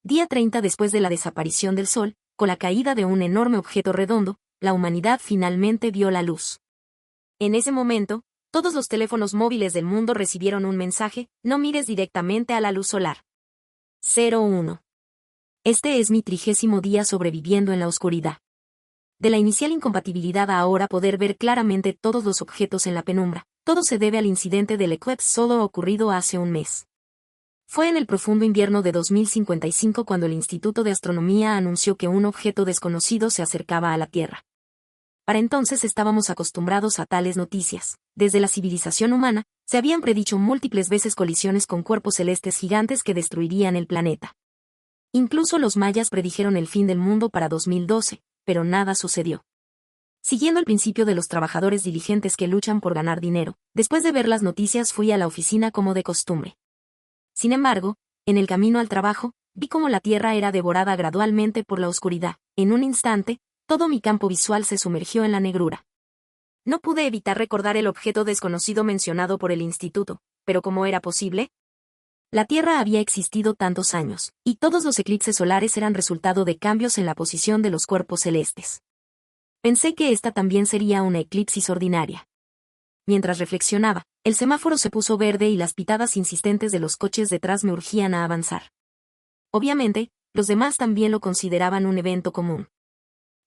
Día 30 después de la desaparición del Sol, con la caída de un enorme objeto redondo, la humanidad finalmente vio la luz. En ese momento, todos los teléfonos móviles del mundo recibieron un mensaje: no mires directamente a la luz solar. 01. Este es mi 30º día sobreviviendo en la oscuridad. De la inicial incompatibilidad a ahora poder ver claramente todos los objetos en la penumbra, todo se debe al incidente del eclipse solar ocurrido hace un mes. Fue en el profundo invierno de 2055 cuando el Instituto de Astronomía anunció que un objeto desconocido se acercaba a la Tierra. Para entonces estábamos acostumbrados a tales noticias. Desde la civilización humana, se habían predicho múltiples veces colisiones con cuerpos celestes gigantes que destruirían el planeta. Incluso los mayas predijeron el fin del mundo para 2012, pero nada sucedió. Siguiendo el principio de los trabajadores diligentes que luchan por ganar dinero, después de ver las noticias fui a la oficina como de costumbre. Sin embargo, en el camino al trabajo, vi cómo la Tierra era devorada gradualmente por la oscuridad. En un instante, todo mi campo visual se sumergió en la negrura. No pude evitar recordar el objeto desconocido mencionado por el instituto, pero ¿cómo era posible? La Tierra había existido tantos años, y todos los eclipses solares eran resultado de cambios en la posición de los cuerpos celestes. Pensé que esta también sería una eclipsis ordinaria. Mientras reflexionaba, el semáforo se puso verde y las pitadas insistentes de los coches detrás me urgían a avanzar. Obviamente, los demás también lo consideraban un evento común.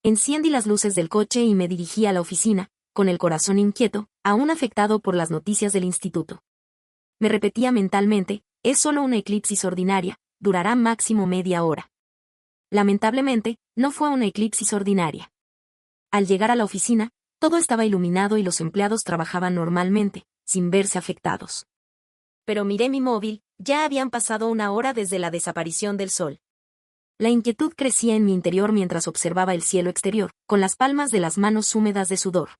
Encendí las luces del coche y me dirigí a la oficina, con el corazón inquieto, aún afectado por las noticias del instituto. Me repetía mentalmente: es solo una eclipsis ordinaria, durará máximo media hora. Lamentablemente, no fue una eclipsis ordinaria. Al llegar a la oficina, todo estaba iluminado y los empleados trabajaban normalmente, sin verse afectados. Pero miré mi móvil, ya habían pasado una hora desde la desaparición del Sol. La inquietud crecía en mi interior mientras observaba el cielo exterior, con las palmas de las manos húmedas de sudor.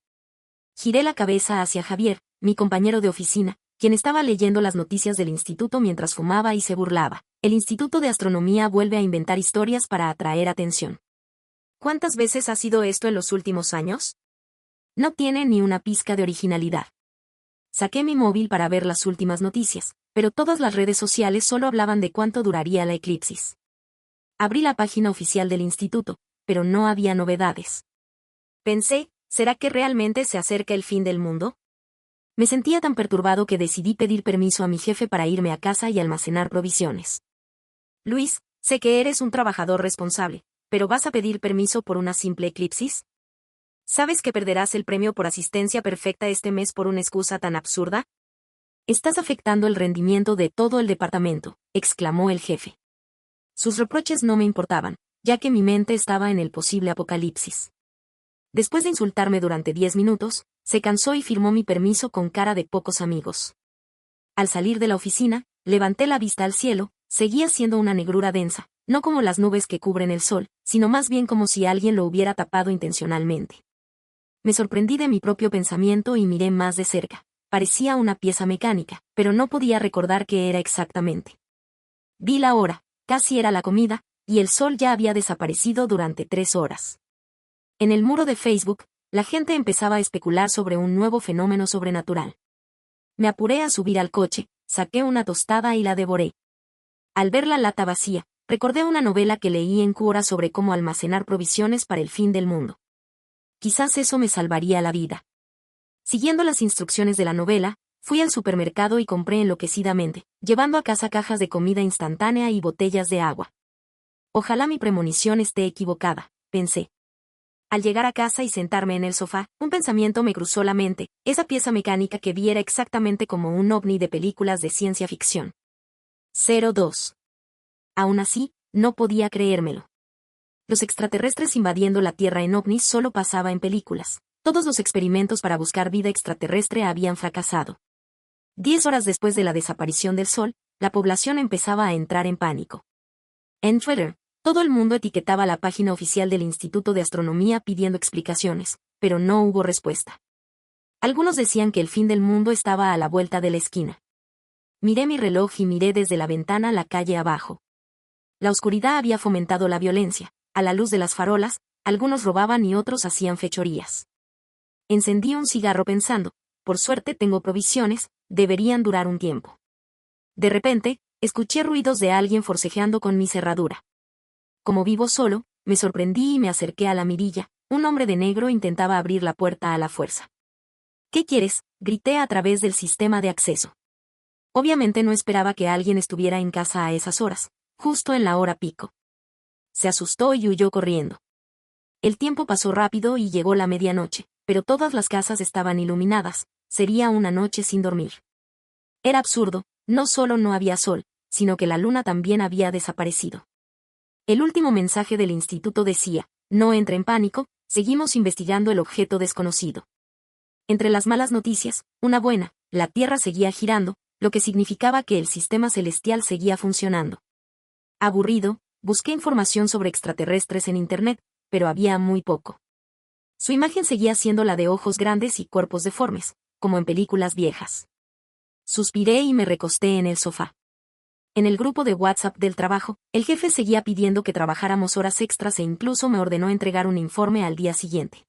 Giré la cabeza hacia Javier, mi compañero de oficina, quien estaba leyendo las noticias del instituto mientras fumaba y se burlaba. El Instituto de Astronomía vuelve a inventar historias para atraer atención. ¿Cuántas veces ha sido esto en los últimos años? No tiene ni una pizca de originalidad. Saqué mi móvil para ver las últimas noticias, pero todas las redes sociales solo hablaban de cuánto duraría la eclipsis. Abrí la página oficial del instituto, pero no había novedades. Pensé, ¿será que realmente se acerca el fin del mundo? Me sentía tan perturbado que decidí pedir permiso a mi jefe para irme a casa y almacenar provisiones. Luis, sé que eres un trabajador responsable, pero ¿vas a pedir permiso por una simple eclipsis? ¿Sabes que perderás el premio por asistencia perfecta este mes por una excusa tan absurda? Estás afectando el rendimiento de todo el departamento, exclamó el jefe. Sus reproches no me importaban, ya que mi mente estaba en el posible apocalipsis. Después de insultarme durante 10 minutos, se cansó y firmó mi permiso con cara de pocos amigos. Al salir de la oficina, levanté la vista al cielo, seguía siendo una negrura densa, no como las nubes que cubren el sol, sino más bien como si alguien lo hubiera tapado intencionalmente. Me sorprendí de mi propio pensamiento y miré más de cerca. Parecía una pieza mecánica, pero no podía recordar qué era exactamente. Vi la hora. Casi era la comida, y el sol ya había desaparecido durante 3 horas. En el muro de Facebook, la gente empezaba a especular sobre un nuevo fenómeno sobrenatural. Me apuré a subir al coche, saqué una tostada y la devoré. Al ver la lata vacía, recordé una novela que leí en Quora sobre cómo almacenar provisiones para el fin del mundo. Quizás eso me salvaría la vida. Siguiendo las instrucciones de la novela, fui al supermercado y compré enloquecidamente, llevando a casa cajas de comida instantánea y botellas de agua. Ojalá mi premonición esté equivocada, pensé. Al llegar a casa y sentarme en el sofá, un pensamiento me cruzó la mente: esa pieza mecánica que vi era exactamente como un ovni de películas de ciencia ficción. 02. Aún así, no podía creérmelo. Los extraterrestres invadiendo la Tierra en ovnis solo pasaba en películas. Todos los experimentos para buscar vida extraterrestre habían fracasado. 10 horas después de la desaparición del Sol, la población empezaba a entrar en pánico. En Twitter, todo el mundo etiquetaba la página oficial del Instituto de Astronomía pidiendo explicaciones, pero no hubo respuesta. Algunos decían que el fin del mundo estaba a la vuelta de la esquina. Miré mi reloj y miré desde la ventana la calle abajo. La oscuridad había fomentado la violencia. A la luz de las farolas, algunos robaban y otros hacían fechorías. Encendí un cigarro pensando: por suerte tengo provisiones, deberían durar un tiempo. De repente, escuché ruidos de alguien forcejeando con mi cerradura. Como vivo solo, me sorprendí y me acerqué a la mirilla. Un hombre de negro intentaba abrir la puerta a la fuerza. ¿Qué quieres?, grité a través del sistema de acceso. Obviamente no esperaba que alguien estuviera en casa a esas horas, justo en la hora pico. Se asustó y huyó corriendo. El tiempo pasó rápido y llegó la medianoche, pero todas las casas estaban iluminadas. Sería una noche sin dormir. Era absurdo, no solo no había sol, sino que la luna también había desaparecido. El último mensaje del instituto decía: no entre en pánico, seguimos investigando el objeto desconocido. Entre las malas noticias, una buena: la Tierra seguía girando, lo que significaba que el sistema celestial seguía funcionando. Aburrido, busqué información sobre extraterrestres en Internet, pero había muy poco. Su imagen seguía siendo la de ojos grandes y cuerpos deformes, como en películas viejas. Suspiré y me recosté en el sofá. En el grupo de WhatsApp del trabajo, el jefe seguía pidiendo que trabajáramos horas extras e incluso me ordenó entregar un informe al día siguiente.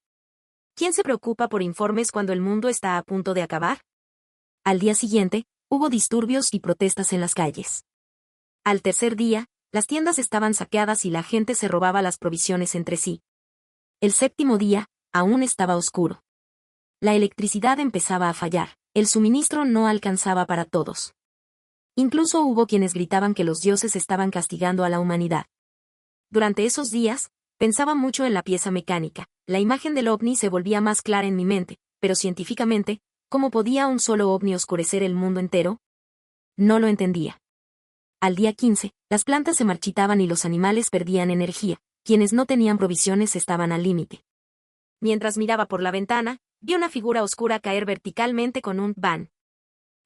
¿Quién se preocupa por informes cuando el mundo está a punto de acabar? Al día siguiente, hubo disturbios y protestas en las calles. Al tercer día, las tiendas estaban saqueadas y la gente se robaba las provisiones entre sí. El séptimo día, aún estaba oscuro. La electricidad empezaba a fallar, el suministro no alcanzaba para todos. Incluso hubo quienes gritaban que los dioses estaban castigando a la humanidad. Durante esos días, pensaba mucho en la pieza mecánica. La imagen del ovni se volvía más clara en mi mente, pero científicamente, ¿cómo podía un solo ovni oscurecer el mundo entero? No lo entendía. Al día 15, las plantas se marchitaban y los animales perdían energía. Quienes no tenían provisiones estaban al límite. Mientras miraba por la ventana, vi una figura oscura caer verticalmente con un ¡bam!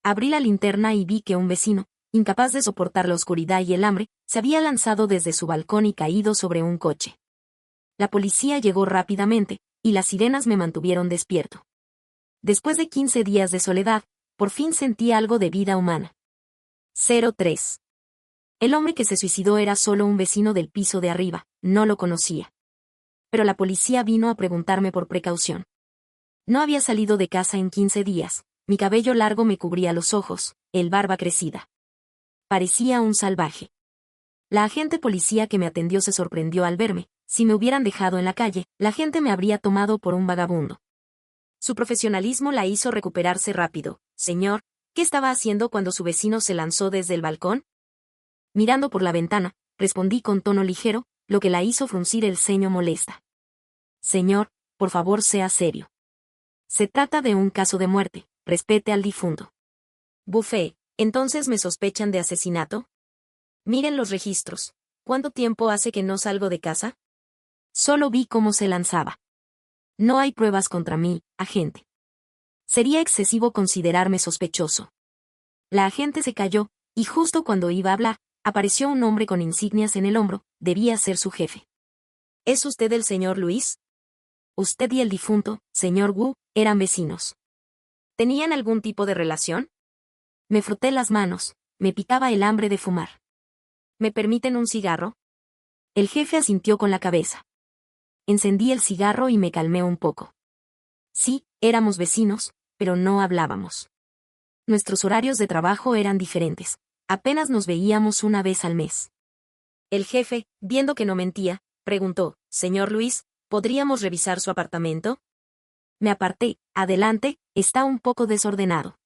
Abrí la linterna y vi que un vecino, incapaz de soportar la oscuridad y el hambre, se había lanzado desde su balcón y caído sobre un coche. La policía llegó rápidamente, y las sirenas me mantuvieron despierto. Después de 15 días de soledad, por fin sentí algo de vida humana. 03. El hombre que se suicidó era solo un vecino del piso de arriba, no lo conocía. Pero la policía vino a preguntarme por precaución. No había salido de casa en 15 días, mi cabello largo me cubría los ojos, el barba crecida. Parecía un salvaje. La agente policía que me atendió se sorprendió al verme. Si me hubieran dejado en la calle, la gente me habría tomado por un vagabundo. Su profesionalismo la hizo recuperarse rápido. Señor, ¿qué estaba haciendo cuando su vecino se lanzó desde el balcón? Mirando por la ventana, respondí con tono ligero, lo que la hizo fruncir el ceño molesta. Señor, por favor sea serio. Se trata de un caso de muerte, respete al difunto. Bufé, ¿entonces me sospechan de asesinato? Miren los registros. ¿Cuánto tiempo hace que no salgo de casa? Solo vi cómo se lanzaba. No hay pruebas contra mí, agente. Sería excesivo considerarme sospechoso. La agente se calló, y justo cuando iba a hablar, apareció un hombre con insignias en el hombro, debía ser su jefe. ¿Es usted el señor Luis? Usted y el difunto, señor Wu, eran vecinos. ¿Tenían algún tipo de relación? Me froté las manos, me picaba el hambre de fumar. ¿Me permiten un cigarro? El jefe asintió con la cabeza. Encendí el cigarro y me calmé un poco. Sí, éramos vecinos, pero no hablábamos. Nuestros horarios de trabajo eran diferentes. Apenas nos veíamos una vez al mes. El jefe, viendo que no mentía, preguntó: «Señor Luis, ¿podríamos revisar su apartamento?» Me aparté. Adelante, está un poco desordenado.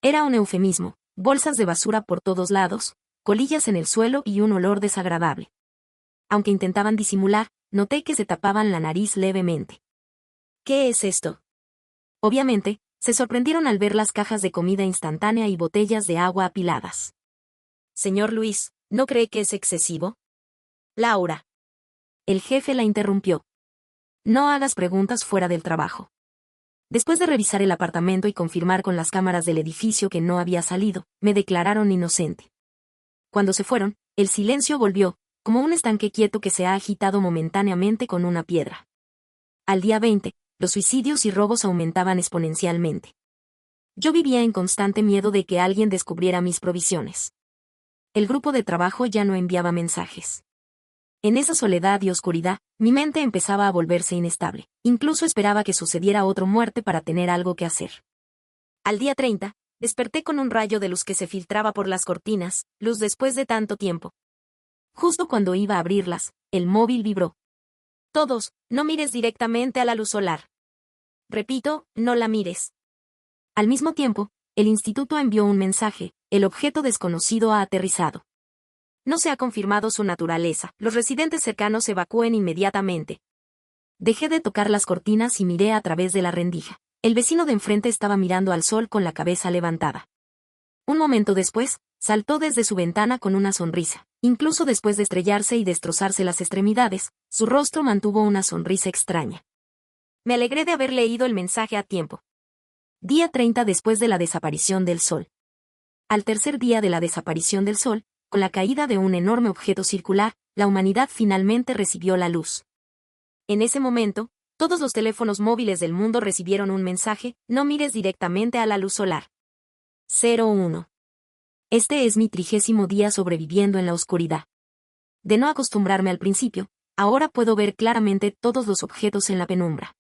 Era un eufemismo, bolsas de basura por todos lados, colillas en el suelo y un olor desagradable. Aunque intentaban disimular, noté que se tapaban la nariz levemente. ¿Qué es esto? Obviamente, se sorprendieron al ver las cajas de comida instantánea y botellas de agua apiladas. Señor Luis, ¿no cree que es excesivo? Laura. El jefe la interrumpió. No hagas preguntas fuera del trabajo. Después de revisar el apartamento y confirmar con las cámaras del edificio que no había salido, me declararon inocente. Cuando se fueron, el silencio volvió, como un estanque quieto que se ha agitado momentáneamente con una piedra. Al día 20, los suicidios y robos aumentaban exponencialmente. Yo vivía en constante miedo de que alguien descubriera mis provisiones. El grupo de trabajo ya no enviaba mensajes. En esa soledad y oscuridad, mi mente empezaba a volverse inestable. Incluso esperaba que sucediera otra muerte para tener algo que hacer. Al día 30, Desperté con un rayo de luz que se filtraba por las cortinas, luz después de tanto tiempo. Justo cuando iba a abrirlas, el móvil vibró. Todos, no mires directamente a la luz solar. Repito, no la mires. Al mismo tiempo, el instituto envió un mensaje: el objeto desconocido ha aterrizado. No se ha confirmado su naturaleza, los residentes cercanos evacúen inmediatamente. Dejé de tocar las cortinas y miré a través de la rendija. El vecino de enfrente estaba mirando al sol con la cabeza levantada. Un momento después, saltó desde su ventana con una sonrisa. Incluso después de estrellarse y destrozarse las extremidades, su rostro mantuvo una sonrisa extraña. Me alegré de haber leído el mensaje a tiempo. Día 30 después de la desaparición del Sol. Al tercer día de la desaparición del Sol, con la caída de un enorme objeto circular, la humanidad finalmente recibió la luz. En ese momento, todos los teléfonos móviles del mundo recibieron un mensaje: no mires directamente a la luz solar. 01. Este es mi 30º día sobreviviendo en la oscuridad. De no acostumbrarme al principio, ahora puedo ver claramente todos los objetos en la penumbra.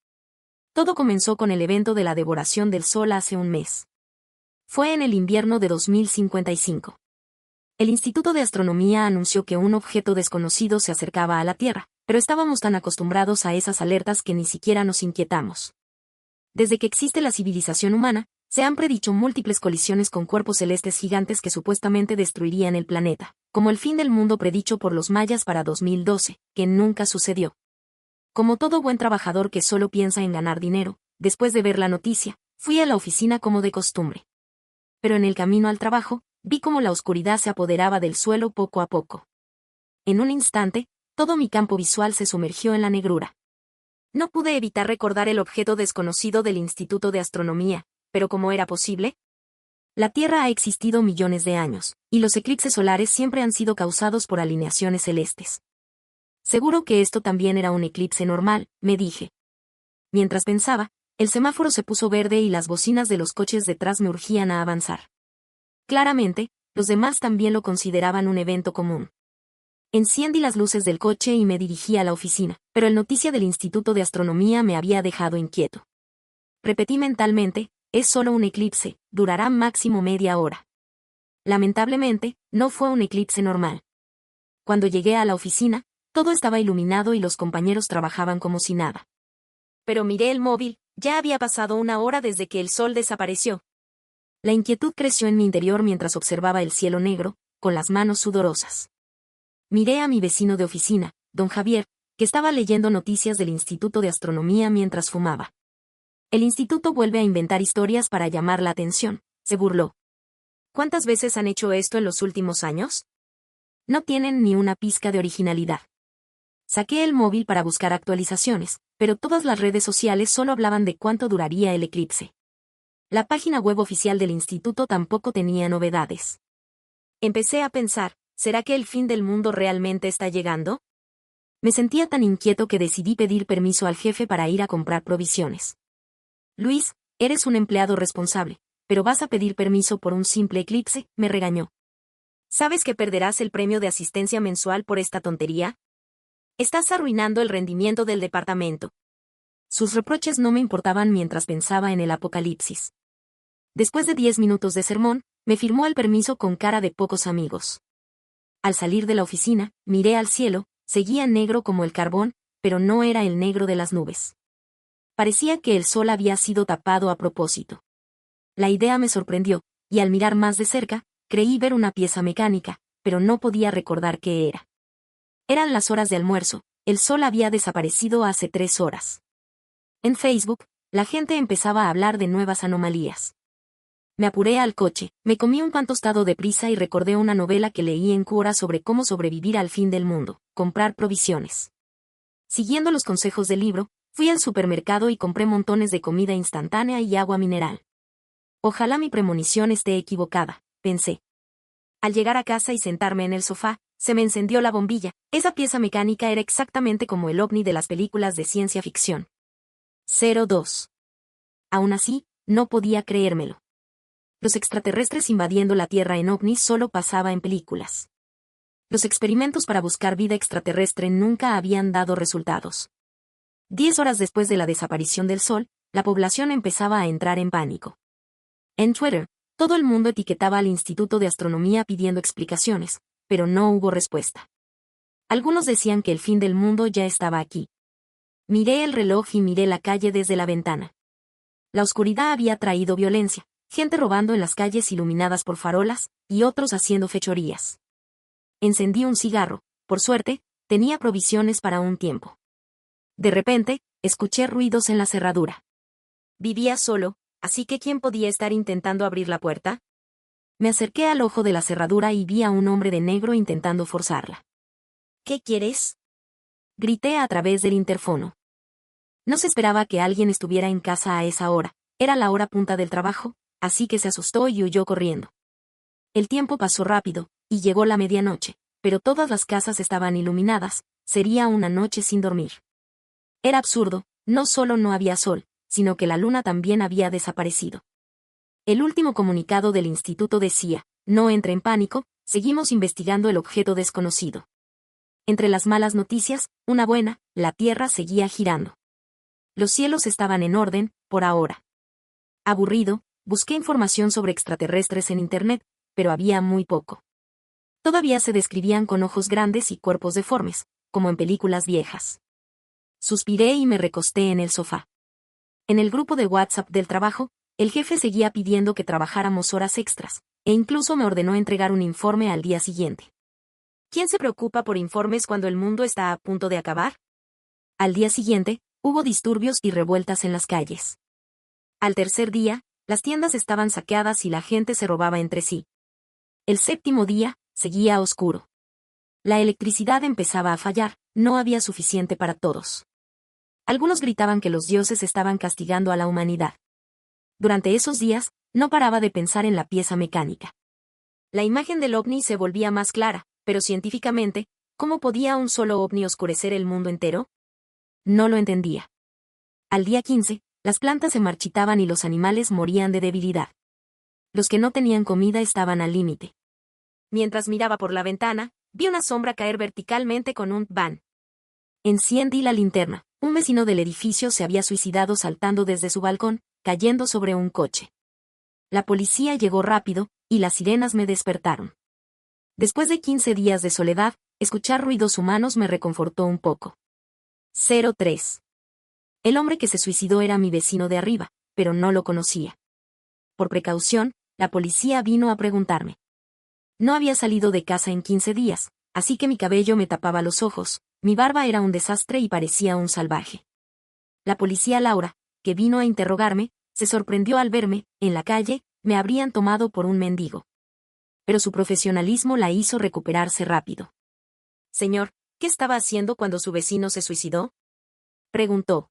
Todo comenzó con el evento de la devoración del Sol hace un mes. Fue en el invierno de 2055. El Instituto de Astronomía anunció que un objeto desconocido se acercaba a la Tierra, pero estábamos tan acostumbrados a esas alertas que ni siquiera nos inquietamos. Desde que existe la civilización humana, se han predicho múltiples colisiones con cuerpos celestes gigantes que supuestamente destruirían el planeta, como el fin del mundo predicho por los mayas para 2012, que nunca sucedió. Como todo buen trabajador que solo piensa en ganar dinero, después de ver la noticia, fui a la oficina como de costumbre. Pero en el camino al trabajo, vi cómo la oscuridad se apoderaba del suelo poco a poco. En un instante, todo mi campo visual se sumergió en la negrura. No pude evitar recordar el objeto desconocido del Instituto de Astronomía, pero ¿cómo era posible? La Tierra ha existido millones de años, y los eclipses solares siempre han sido causados por alineaciones celestes. Seguro que esto también era un eclipse normal, me dije. Mientras pensaba, el semáforo se puso verde y las bocinas de los coches detrás me urgían a avanzar. Claramente, los demás también lo consideraban un evento común. Encendí las luces del coche y me dirigí a la oficina, pero el noticia del Instituto de Astronomía me había dejado inquieto. Repetí mentalmente: es solo un eclipse, durará máximo media hora. Lamentablemente, no fue un eclipse normal. Cuando llegué a la oficina, todo estaba iluminado y los compañeros trabajaban como si nada. Pero miré el móvil, ya había pasado una hora desde que el sol desapareció. La inquietud creció en mi interior mientras observaba el cielo negro, con las manos sudorosas. Miré a mi vecino de oficina, don Javier, que estaba leyendo noticias del Instituto de Astronomía mientras fumaba. El instituto vuelve a inventar historias para llamar la atención, se burló. ¿Cuántas veces han hecho esto en los últimos años? No tienen ni una pizca de originalidad. Saqué el móvil para buscar actualizaciones, pero todas las redes sociales solo hablaban de cuánto duraría el eclipse. La página web oficial del instituto tampoco tenía novedades. Empecé a pensar: ¿será que el fin del mundo realmente está llegando? Me sentía tan inquieto que decidí pedir permiso al jefe para ir a comprar provisiones. Luis, eres un empleado responsable, pero vas a pedir permiso por un simple eclipse, me regañó. ¿Sabes que perderás el premio de asistencia mensual por esta tontería? Estás arruinando el rendimiento del departamento. Sus reproches no me importaban mientras pensaba en el apocalipsis. Después de 10 minutos de sermón, me firmó el permiso con cara de pocos amigos. Al salir de la oficina, miré al cielo, seguía negro como el carbón, pero no era el negro de las nubes. Parecía que el sol había sido tapado a propósito. La idea me sorprendió, y al mirar más de cerca, creí ver una pieza mecánica, pero no podía recordar qué era. Eran las horas de almuerzo, el sol había desaparecido hace 3 horas. En Facebook, la gente empezaba a hablar de nuevas anomalías. Me apuré al coche, me comí un pan tostado deprisa y recordé una novela que leí en Quora sobre cómo sobrevivir al fin del mundo: comprar provisiones. Siguiendo los consejos del libro, fui al supermercado y compré montones de comida instantánea y agua mineral. Ojalá mi premonición esté equivocada, pensé. Al llegar a casa y sentarme en el sofá, se me encendió la bombilla. Esa pieza mecánica era exactamente como el ovni de las películas de ciencia ficción. 02. Aún así, no podía creérmelo. Los extraterrestres invadiendo la Tierra en ovnis solo pasaba en películas. Los experimentos para buscar vida extraterrestre nunca habían dado resultados. 10 horas después de la desaparición del Sol, la población empezaba a entrar en pánico. En Twitter, Todo el mundo etiquetaba al Instituto de Astronomía pidiendo explicaciones, pero no hubo respuesta. Algunos decían que el fin del mundo ya estaba aquí. Miré el reloj y miré la calle desde la ventana. La oscuridad había traído violencia, gente robando en las calles iluminadas por farolas, y otros haciendo fechorías. Encendí un cigarro, por suerte, tenía provisiones para un tiempo. De repente, escuché ruidos en la cerradura. Vivía solo, así que ¿quién podía estar intentando abrir la puerta? Me acerqué al ojo de la cerradura y vi a un hombre de negro intentando forzarla. ¿Qué quieres?, grité a través del interfono. No se esperaba que alguien estuviera en casa a esa hora, era la hora punta del trabajo, así que se asustó y huyó corriendo. El tiempo pasó rápido, y llegó la medianoche, pero todas las casas estaban iluminadas, sería una noche sin dormir. Era absurdo, no solo no había sol, sino que la luna también había desaparecido. El último comunicado del instituto decía: no entre en pánico, seguimos investigando el objeto desconocido. Entre las malas noticias, una buena, la Tierra seguía girando. Los cielos estaban en orden, por ahora. Aburrido, busqué información sobre extraterrestres en Internet, pero había muy poco. Todavía se describían con ojos grandes y cuerpos deformes, como en películas viejas. Suspiré y me recosté en el sofá. En el grupo de WhatsApp del trabajo, el jefe seguía pidiendo que trabajáramos horas extras, e incluso me ordenó entregar un informe al día siguiente. ¿Quién se preocupa por informes cuando el mundo está a punto de acabar? Al día siguiente, hubo disturbios y revueltas en las calles. Al tercer día, las tiendas estaban saqueadas y la gente se robaba entre sí. El séptimo día, seguía oscuro. La electricidad empezaba a fallar, no había suficiente para todos. Algunos gritaban que los dioses estaban castigando a la humanidad. Durante esos días, no paraba de pensar en la pieza mecánica. La imagen del ovni se volvía más clara, pero científicamente, ¿cómo podía un solo ovni oscurecer el mundo entero? No lo entendía. Al día 15, las plantas se marchitaban y los animales morían de debilidad. Los que no tenían comida estaban al límite. Mientras miraba por la ventana, vi una sombra caer verticalmente con un «van». Encendí la linterna. Un vecino del edificio se había suicidado saltando desde su balcón, cayendo sobre un coche. La policía llegó rápido, y las sirenas me despertaron. Después de 15 días de soledad, escuchar ruidos humanos me reconfortó un poco. 03. El hombre que se suicidó era mi vecino de arriba, pero no lo conocía. Por precaución, la policía vino a preguntarme. No había salido de casa en 15 días, así que mi cabello me tapaba los ojos, mi barba era un desastre y parecía un salvaje. La policía Laura, que vino a interrogarme, se sorprendió al verme, en la calle, me habrían tomado por un mendigo. Pero su profesionalismo la hizo recuperarse rápido. Señor, ¿qué estaba haciendo cuando su vecino se suicidó?, preguntó.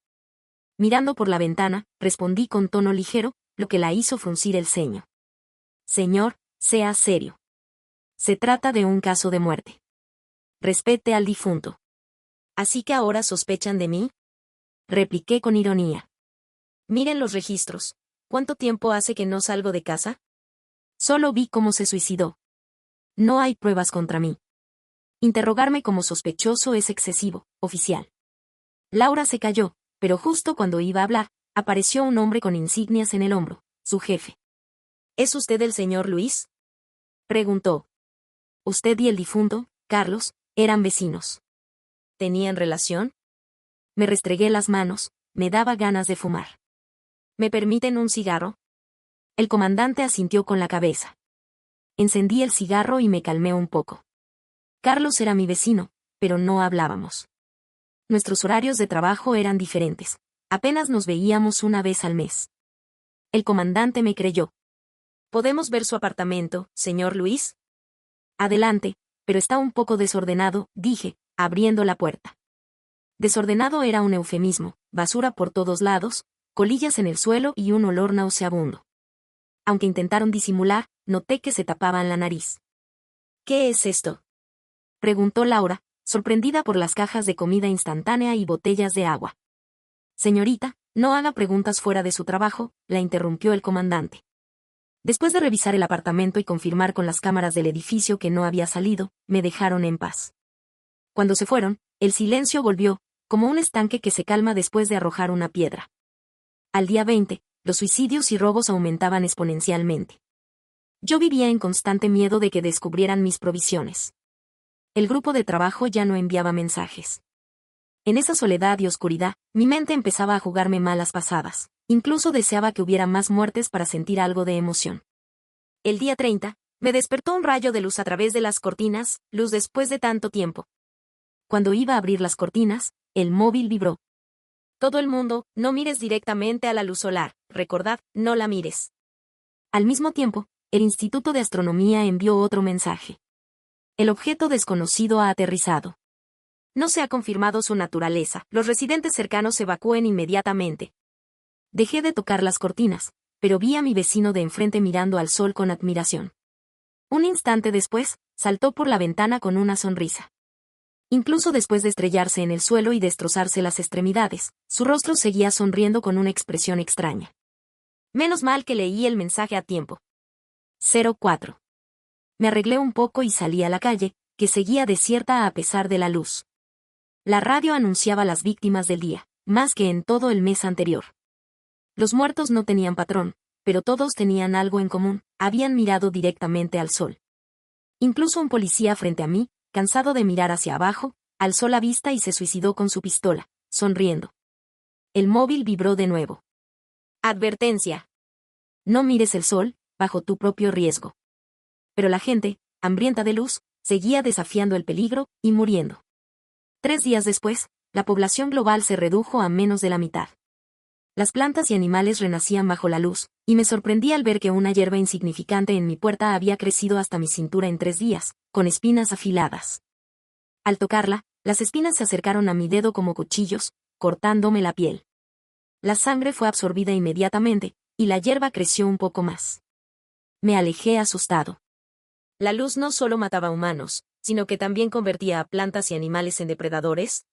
Mirando por la ventana, respondí con tono ligero, lo que la hizo fruncir el ceño. Señor, sea serio. Se trata de un caso de muerte. Respete al difunto. ¿Así que ahora sospechan de mí?, repliqué con ironía. Miren los registros. ¿Cuánto tiempo hace que no salgo de casa? Solo vi cómo se suicidó. No hay pruebas contra mí. Interrogarme como sospechoso es excesivo, oficial. Laura se calló, pero justo cuando iba a hablar, apareció un hombre con insignias en el hombro, su jefe. ¿Es usted el señor Luis?, preguntó. Usted y el difunto, Carlos, eran vecinos. ¿Tenían relación? Me restregué las manos, me daba ganas de fumar. ¿Me permiten un cigarro? El comandante asintió con la cabeza. Encendí el cigarro y me calmé un poco. Carlos era mi vecino, pero no hablábamos. Nuestros horarios de trabajo eran diferentes. Apenas nos veíamos una vez al mes. El comandante me creyó. ¿Podemos ver su apartamento, señor Luis? Adelante, pero está un poco desordenado, dije, abriendo la puerta. Desordenado era un eufemismo, basura por todos lados, colillas en el suelo y un olor nauseabundo. Aunque intentaron disimular, noté que se tapaban la nariz. ¿Qué es esto?, preguntó Laura, sorprendida por las cajas de comida instantánea y botellas de agua. Señorita, no haga preguntas fuera de su trabajo, la interrumpió el comandante. Después de revisar el apartamento y confirmar con las cámaras del edificio que no había salido, me dejaron en paz. Cuando se fueron, el silencio volvió, como un estanque que se calma después de arrojar una piedra. Al día 20, los suicidios y robos aumentaban exponencialmente. Yo vivía en constante miedo de que descubrieran mis provisiones. El grupo de trabajo ya no enviaba mensajes. En esa soledad y oscuridad, mi mente empezaba a jugarme malas pasadas. Incluso deseaba que hubiera más muertes para sentir algo de emoción. El día 30, me despertó un rayo de luz a través de las cortinas, luz después de tanto tiempo. Cuando iba a abrir las cortinas, el móvil vibró. Todo el mundo, no mires directamente a la luz solar, recordad, no la mires. Al mismo tiempo, el Instituto de Astronomía envió otro mensaje. El objeto desconocido ha aterrizado. No se ha confirmado su naturaleza, los residentes cercanos evacúen inmediatamente. Dejé de tocar las cortinas, pero vi a mi vecino de enfrente mirando al sol con admiración. Un instante después, saltó por la ventana con una sonrisa. Incluso después de estrellarse en el suelo y destrozarse las extremidades, su rostro seguía sonriendo con una expresión extraña. Menos mal que leí el mensaje a tiempo. 04. Me arreglé un poco y salí a la calle, que seguía desierta a pesar de la luz. La radio anunciaba las víctimas del día, más que en todo el mes anterior. Los muertos no tenían patrón, pero todos tenían algo en común, habían mirado directamente al sol. Incluso un policía frente a mí, cansado de mirar hacia abajo, alzó la vista y se suicidó con su pistola, sonriendo. El móvil vibró de nuevo. Advertencia. No mires el sol, bajo tu propio riesgo. Pero la gente, hambrienta de luz, seguía desafiando el peligro y muriendo. 3 días después, la población global se redujo a menos de la mitad. Las plantas y animales renacían bajo la luz, y me sorprendí al ver que una hierba insignificante en mi puerta había crecido hasta mi cintura en 3 días, con espinas afiladas. Al tocarla, las espinas se acercaron a mi dedo como cuchillos, cortándome la piel. La sangre fue absorbida inmediatamente, y la hierba creció un poco más. Me alejé asustado. La luz no solo mataba humanos, sino que también convertía a plantas y animales en depredadores.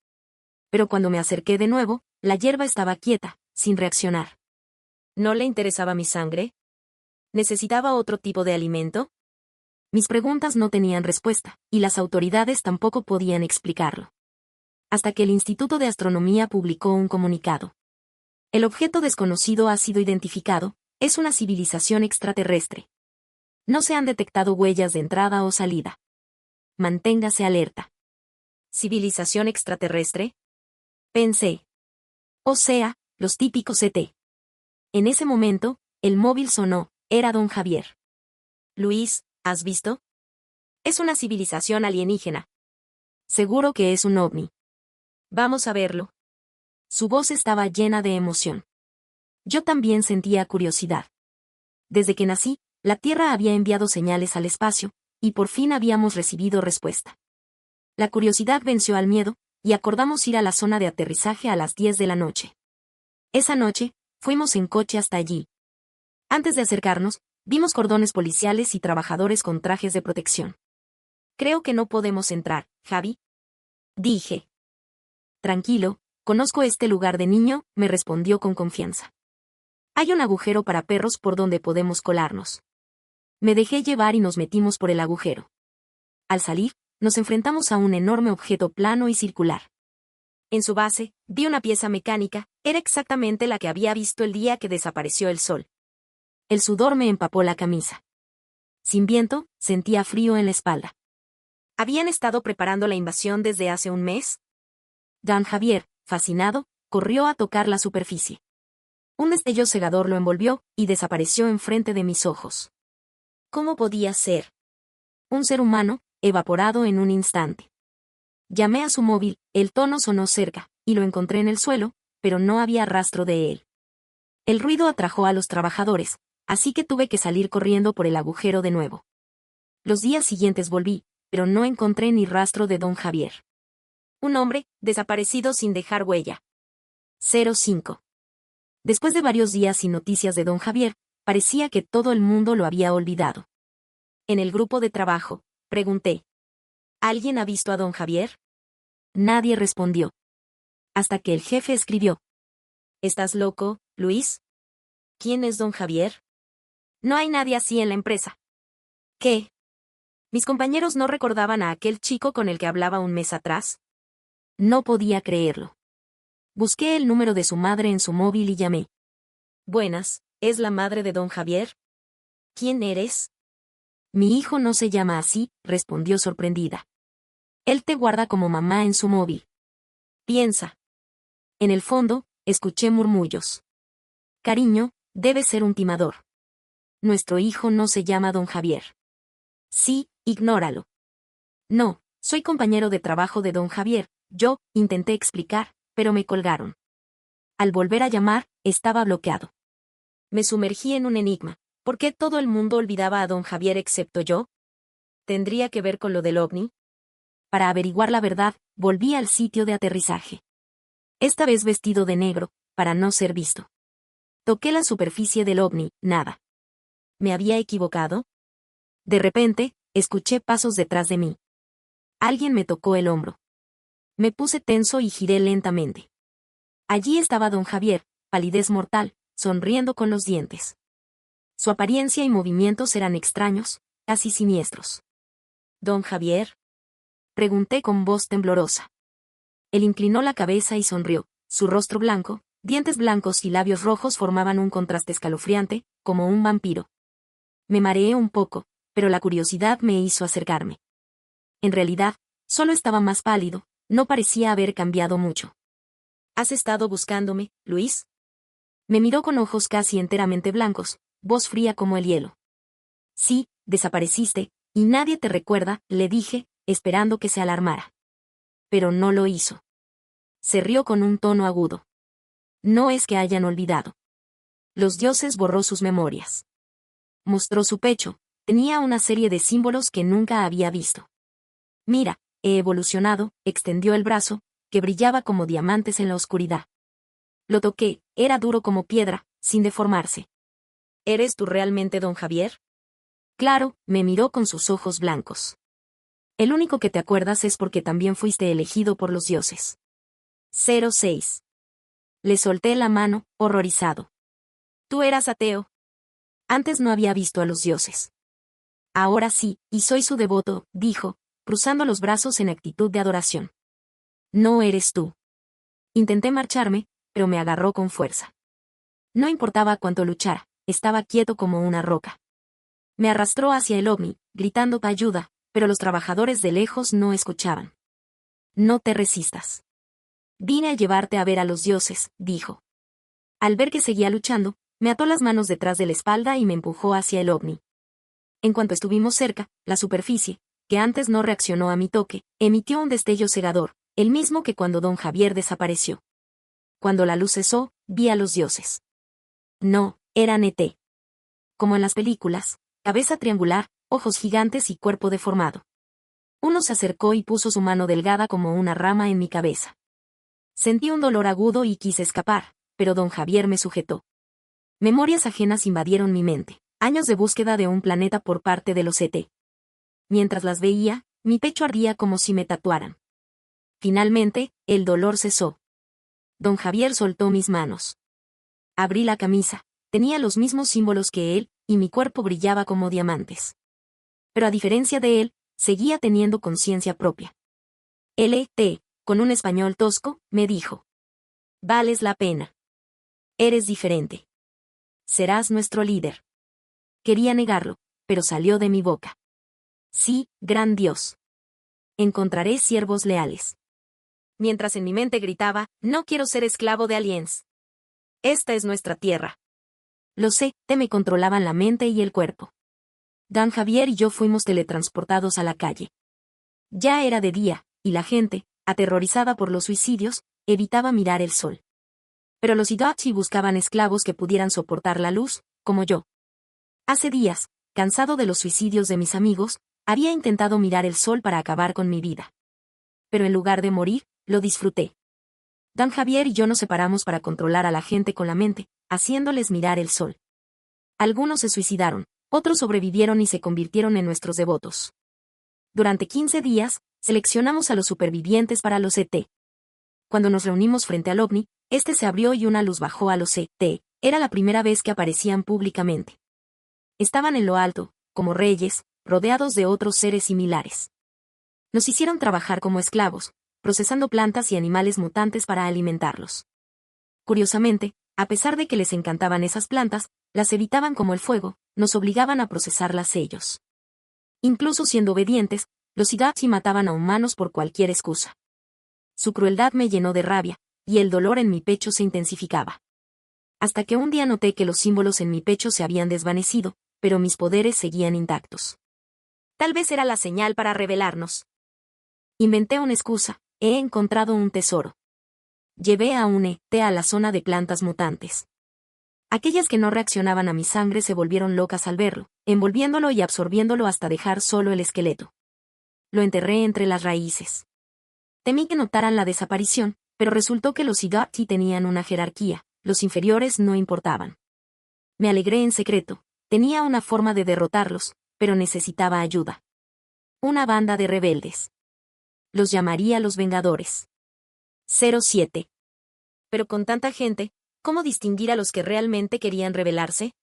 Pero cuando me acerqué de nuevo, la hierba estaba quieta, sin reaccionar. ¿No le interesaba mi sangre? ¿Necesitaba otro tipo de alimento? Mis preguntas no tenían respuesta, y las autoridades tampoco podían explicarlo. Hasta que el Instituto de Astronomía publicó un comunicado. El objeto desconocido ha sido identificado, es una civilización extraterrestre. No se han detectado huellas de entrada o salida. Manténgase alerta. ¿Civilización extraterrestre? Pensé. O sea, los típicos ET. En ese momento, el móvil sonó, era don Javier. Luis, ¿has visto? Es una civilización alienígena. Seguro que es un ovni. Vamos a verlo. Su voz estaba llena de emoción. Yo también sentía curiosidad. Desde que nací, la Tierra había enviado señales al espacio, y por fin habíamos recibido respuesta. La curiosidad venció al miedo, y acordamos ir a la zona de aterrizaje a las 10 de la noche. Esa noche, fuimos en coche hasta allí. Antes de acercarnos, vimos cordones policiales y trabajadores con trajes de protección. Creo que no podemos entrar, Javi. Dije. Tranquilo, conozco este lugar de niño, me respondió con confianza. Hay un agujero para perros por donde podemos colarnos. Me dejé llevar y nos metimos por el agujero. Al salir, nos enfrentamos a un enorme objeto plano y circular. En su base, vi una pieza mecánica, era exactamente la que había visto el día que desapareció el sol. El sudor me empapó la camisa. Sin viento, sentía frío en la espalda. ¿Habían estado preparando la invasión desde hace un mes? Don Javier, fascinado, corrió a tocar la superficie. Un destello cegador lo envolvió, y desapareció enfrente de mis ojos. ¿Cómo podía ser? Un ser humano, evaporado en un instante. Llamé a su móvil, el tono sonó cerca, y lo encontré en el suelo, pero no había rastro de él. El ruido atrajo a los trabajadores, así que tuve que salir corriendo por el agujero de nuevo. Los días siguientes volví, pero no encontré ni rastro de don Javier. Un hombre, desaparecido sin dejar huella. 05. Después de varios días sin noticias de don Javier, parecía que todo el mundo lo había olvidado. En el grupo de trabajo, pregunté. ¿Alguien ha visto a don Javier? Nadie respondió. Hasta que el jefe escribió. ¿Estás loco, Luis? ¿Quién es don Javier? No hay nadie así en la empresa. ¿Qué? ¿Mis compañeros no recordaban a aquel chico con el que hablaba un mes atrás? No podía creerlo. Busqué el número de su madre en su móvil y llamé. Buenas, ¿es la madre de don Javier? ¿Quién eres? Mi hijo no se llama así, respondió sorprendida. Él te guarda como mamá en su móvil. Piensa. En el fondo, escuché murmullos. Cariño, debe ser un timador. Nuestro hijo no se llama don Javier. Sí, ignóralo. No, soy compañero de trabajo de don Javier, yo, intenté explicar, pero me colgaron. Al volver a llamar, estaba bloqueado. Me sumergí en un enigma. ¿Por qué todo el mundo olvidaba a don Javier excepto yo? ¿Tendría que ver con lo del ovni? Para averiguar la verdad, volví al sitio de aterrizaje. Esta vez vestido de negro, para no ser visto. Toqué la superficie del ovni, nada. ¿Me había equivocado? De repente, escuché pasos detrás de mí. Alguien me tocó el hombro. Me puse tenso y giré lentamente. Allí estaba don Javier, palidez mortal, sonriendo con los dientes. Su apariencia y movimientos eran extraños, casi siniestros. ¿Don Javier? Pregunté con voz temblorosa. Él inclinó la cabeza y sonrió. Su rostro blanco, dientes blancos y labios rojos formaban un contraste escalofriante, como un vampiro. Me mareé un poco, pero la curiosidad me hizo acercarme. En realidad, solo estaba más pálido, no parecía haber cambiado mucho. ¿Has estado buscándome, Luis? Me miró con ojos casi enteramente blancos, voz fría como el hielo. Sí, desapareciste, y nadie te recuerda, le dije, esperando que se alarmara. Pero no lo hizo. Se rió con un tono agudo. No es que hayan olvidado. Los dioses borró sus memorias. Mostró su pecho, tenía una serie de símbolos que nunca había visto. Mira, he evolucionado, extendió el brazo, que brillaba como diamantes en la oscuridad. Lo toqué, era duro como piedra, sin deformarse. ¿Eres tú realmente don Javier? Claro, me miró con sus ojos blancos. El único que te acuerdas es porque también fuiste elegido por los dioses. 06. Le solté la mano, horrorizado. Tú eras ateo. Antes no había visto a los dioses. Ahora sí, y soy su devoto, dijo, cruzando los brazos en actitud de adoración. No eres tú. Intenté marcharme, pero me agarró con fuerza. No importaba cuánto luchara, estaba quieto como una roca. Me arrastró hacia el ovni, gritando ayuda, pero los trabajadores de lejos no escuchaban. No te resistas. Vine a llevarte a ver a los dioses, dijo. Al ver que seguía luchando, me ató las manos detrás de la espalda y me empujó hacia el ovni. En cuanto estuvimos cerca, la superficie, que antes no reaccionó a mi toque, emitió un destello cegador, el mismo que cuando don Javier desapareció. Cuando la luz cesó, vi a los dioses. No, eran ET. Como en las películas, cabeza triangular, ojos gigantes y cuerpo deformado. Uno se acercó y puso su mano delgada como una rama en mi cabeza. Sentí un dolor agudo y quise escapar, pero don Javier me sujetó. Memorias ajenas invadieron mi mente, años de búsqueda de un planeta por parte de los ET. Mientras las veía, mi pecho ardía como si me tatuaran. Finalmente, el dolor cesó. Don Javier soltó mis manos. Abrí la camisa, tenía los mismos símbolos que él, y mi cuerpo brillaba como diamantes. Pero a diferencia de él, seguía teniendo conciencia propia. LT, con un español tosco, me dijo. Vales la pena. Eres diferente. Serás nuestro líder. Quería negarlo, pero salió de mi boca. Sí, gran Dios. Encontraré siervos leales. Mientras en mi mente gritaba, no quiero ser esclavo de aliens. Esta es nuestra tierra. Lo sé, te me controlaban la mente y el cuerpo. Dan Javier y yo fuimos teletransportados a la calle. Ya era de día, y la gente, aterrorizada por los suicidios, evitaba mirar el sol. Pero los Idachi buscaban esclavos que pudieran soportar la luz, como yo. Hace días, cansado de los suicidios de mis amigos, había intentado mirar el sol para acabar con mi vida. Pero en lugar de morir, lo disfruté. Dan Javier y yo nos separamos para controlar a la gente con la mente, haciéndoles mirar el sol. Algunos se suicidaron, otros sobrevivieron y se convirtieron en nuestros devotos. Durante 15 días, seleccionamos a los supervivientes para los ET. Cuando nos reunimos frente al ovni, este se abrió y una luz bajó a los ET. Era la primera vez que aparecían públicamente. Estaban en lo alto, como reyes, rodeados de otros seres similares. Nos hicieron trabajar como esclavos, procesando plantas y animales mutantes para alimentarlos. Curiosamente, a pesar de que les encantaban esas plantas, las evitaban como el fuego, nos obligaban a procesarlas ellos. Incluso siendo obedientes, los Idachi mataban a humanos por cualquier excusa. Su crueldad me llenó de rabia, y el dolor en mi pecho se intensificaba. Hasta que un día noté que los símbolos en mi pecho se habían desvanecido, pero mis poderes seguían intactos. Tal vez era la señal para rebelarnos. Inventé una excusa: he encontrado un tesoro. Llevé a un ET a la zona de plantas mutantes. Aquellas que no reaccionaban a mi sangre se volvieron locas al verlo, envolviéndolo y absorbiéndolo hasta dejar solo el esqueleto. Lo enterré entre las raíces. Temí que notaran la desaparición, pero resultó que los Idachi tenían una jerarquía, los inferiores no importaban. Me alegré en secreto, tenía una forma de derrotarlos, pero necesitaba ayuda. Una banda de rebeldes. Los llamaría los Vengadores. 07. Pero con tanta gente, ¿cómo distinguir a los que realmente querían rebelarse?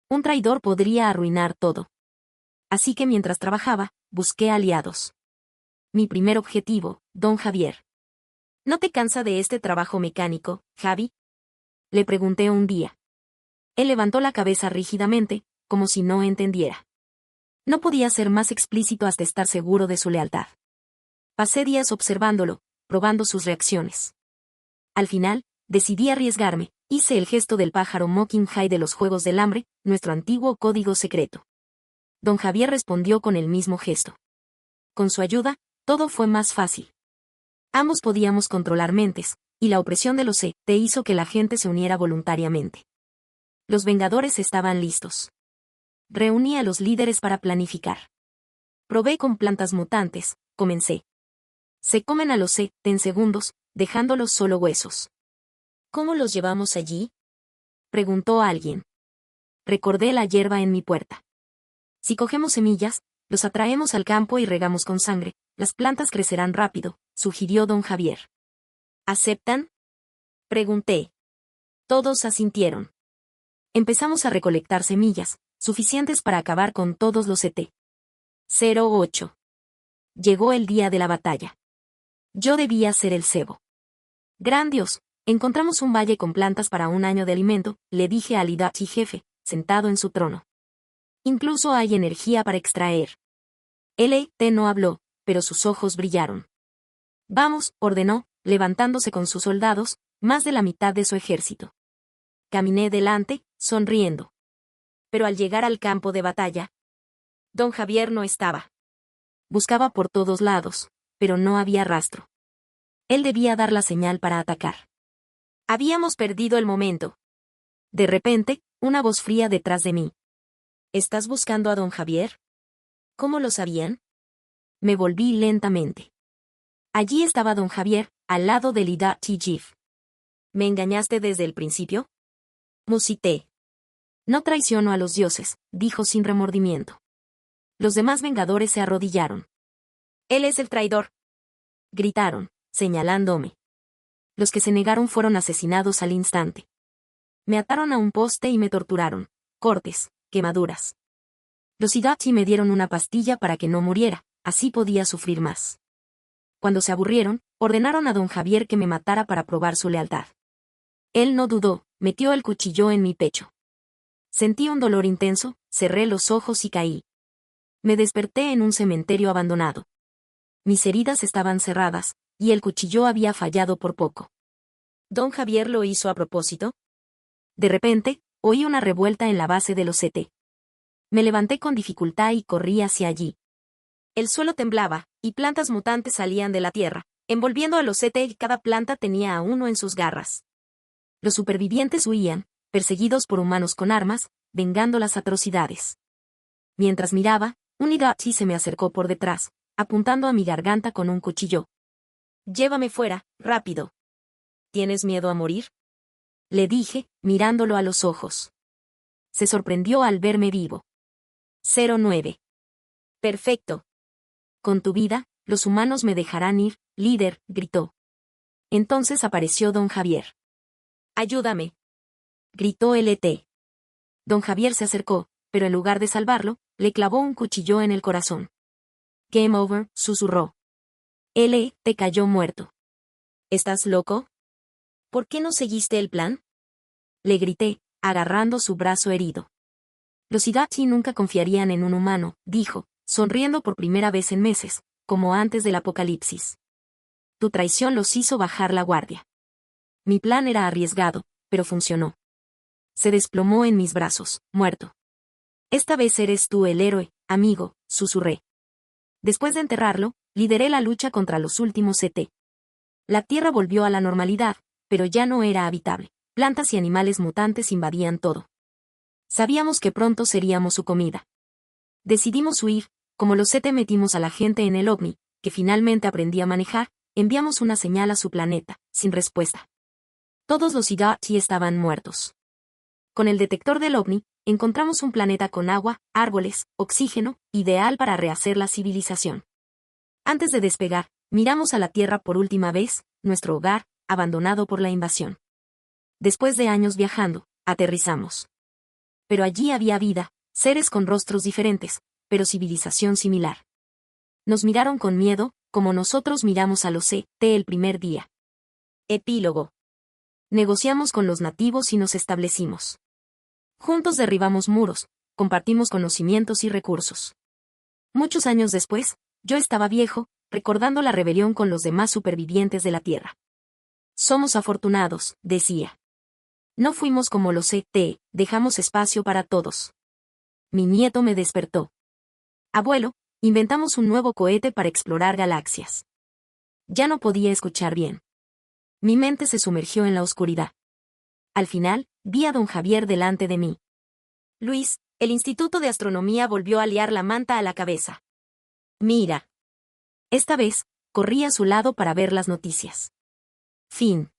Un traidor podría arruinar todo. Así que mientras trabajaba, busqué aliados. Mi primer objetivo, Don Javier. ¿No te cansa de este trabajo mecánico, Javi? Le pregunté un día. Él levantó la cabeza rígidamente, como si no entendiera. No podía ser más explícito hasta estar seguro de su lealtad. Pasé días observándolo, probando sus reacciones. Al final, decidí arriesgarme, hice el gesto del pájaro Mockingjay de los Juegos del Hambre, nuestro antiguo código secreto. Don Javier respondió con el mismo gesto. Con su ayuda, todo fue más fácil. Ambos podíamos controlar mentes, y la opresión de los ET hizo que la gente se uniera voluntariamente. Los Vengadores estaban listos. Reuní a los líderes para planificar. Probé con plantas mutantes, comencé. Se comen a los ET en segundos, dejándolos solo huesos. ¿Cómo los llevamos allí?, preguntó alguien. Recordé la hierba en mi puerta. Si cogemos semillas, los atraemos al campo y regamos con sangre, las plantas crecerán rápido, sugirió Don Javier. ¿Aceptan?, pregunté. Todos asintieron. Empezamos a recolectar semillas, suficientes para acabar con todos los ET. 08. Llegó el día de la batalla. Yo debía ser el cebo. Gran Dios, encontramos un valle con plantas para un año de alimento, le dije al Idachi jefe, sentado en su trono. Incluso hay energía para extraer. El ET no habló, pero sus ojos brillaron. Vamos, ordenó, levantándose con sus soldados, más de la mitad de su ejército. Caminé delante, sonriendo. Pero al llegar al campo de batalla, Don Javier no estaba. Buscaba por todos lados, pero no había rastro. Él debía dar la señal para atacar. Habíamos perdido el momento. De repente, una voz fría detrás de mí. ¿Estás buscando a Don Javier? ¿Cómo lo sabían? Me volví lentamente. Allí estaba Don Javier, al lado del Idachi Chief. ¿Me engañaste desde el principio?, musité. No traiciono a los dioses, dijo sin remordimiento. Los demás Vengadores se arrodillaron. Él es el traidor, gritaron, señalándome. Los que se negaron fueron asesinados al instante. Me ataron a un poste y me torturaron. Cortes, quemaduras. Los Idachi me dieron una pastilla para que no muriera, así podía sufrir más. Cuando se aburrieron, ordenaron a Don Javier que me matara para probar su lealtad. Él no dudó, metió el cuchillo en mi pecho. Sentí un dolor intenso, cerré los ojos y caí. Me desperté en un cementerio abandonado. Mis heridas estaban cerradas, y el cuchillo había fallado por poco. ¿Don Javier lo hizo a propósito? De repente, oí una revuelta en la base de los ET. Me levanté con dificultad y corrí hacia allí. El suelo temblaba, y plantas mutantes salían de la tierra, envolviendo a los ET y cada planta tenía a uno en sus garras. Los supervivientes huían, perseguidos por humanos con armas, vengando las atrocidades. Mientras miraba, un Idachi se me acercó por detrás, apuntando a mi garganta con un cuchillo. «Llévame fuera, rápido». «¿Tienes miedo a morir?», le dije, mirándolo a los ojos. Se sorprendió al verme vivo. 09. «Perfecto. Con tu vida, los humanos me dejarán ir», líder, gritó. Entonces apareció Don Javier. «Ayúdame», gritó el ET. Don Javier se acercó, pero en lugar de salvarlo, le clavó un cuchillo en el corazón. «Game over», susurró. El ET cayó muerto. «¿Estás loco? ¿Por qué no seguiste el plan?», le grité, agarrando su brazo herido. Los Idachi nunca confiarían en un humano, dijo, sonriendo por primera vez en meses, como antes del apocalipsis. Tu traición los hizo bajar la guardia. Mi plan era arriesgado, pero funcionó. Se desplomó en mis brazos, muerto. Esta vez eres tú el héroe, amigo, susurré. Después de enterrarlo, lideré la lucha contra los últimos CT. La Tierra volvió a la normalidad, pero ya no era habitable. Plantas y animales mutantes invadían todo. Sabíamos que pronto seríamos su comida. Decidimos huir, como los CT metimos a la gente en el OVNI, que finalmente aprendí a manejar, enviamos una señal a su planeta, sin respuesta. Todos los Igati estaban muertos. Con el detector del OVNI, encontramos un planeta con agua, árboles, oxígeno, ideal para rehacer la civilización. Antes de despegar, miramos a la Tierra por última vez, nuestro hogar, abandonado por la invasión. Después de años viajando, aterrizamos. Pero allí había vida, seres con rostros diferentes, pero civilización similar. Nos miraron con miedo, como nosotros miramos a los CT el primer día. Epílogo. Negociamos con los nativos y nos establecimos. Juntos derribamos muros, compartimos conocimientos y recursos. Muchos años después, yo estaba viejo, recordando la rebelión con los demás supervivientes de la Tierra. Somos afortunados, decía. No fuimos como los CT, dejamos espacio para todos. Mi nieto me despertó. Abuelo, inventamos un nuevo cohete para explorar galaxias. Ya no podía escuchar bien. Mi mente se sumergió en la oscuridad. Al final, vi a don Javier delante de mí. Luis, el Instituto de Astronomía volvió a liar la manta a la cabeza. Mira. Esta vez, corrí a su lado para ver las noticias. Fin.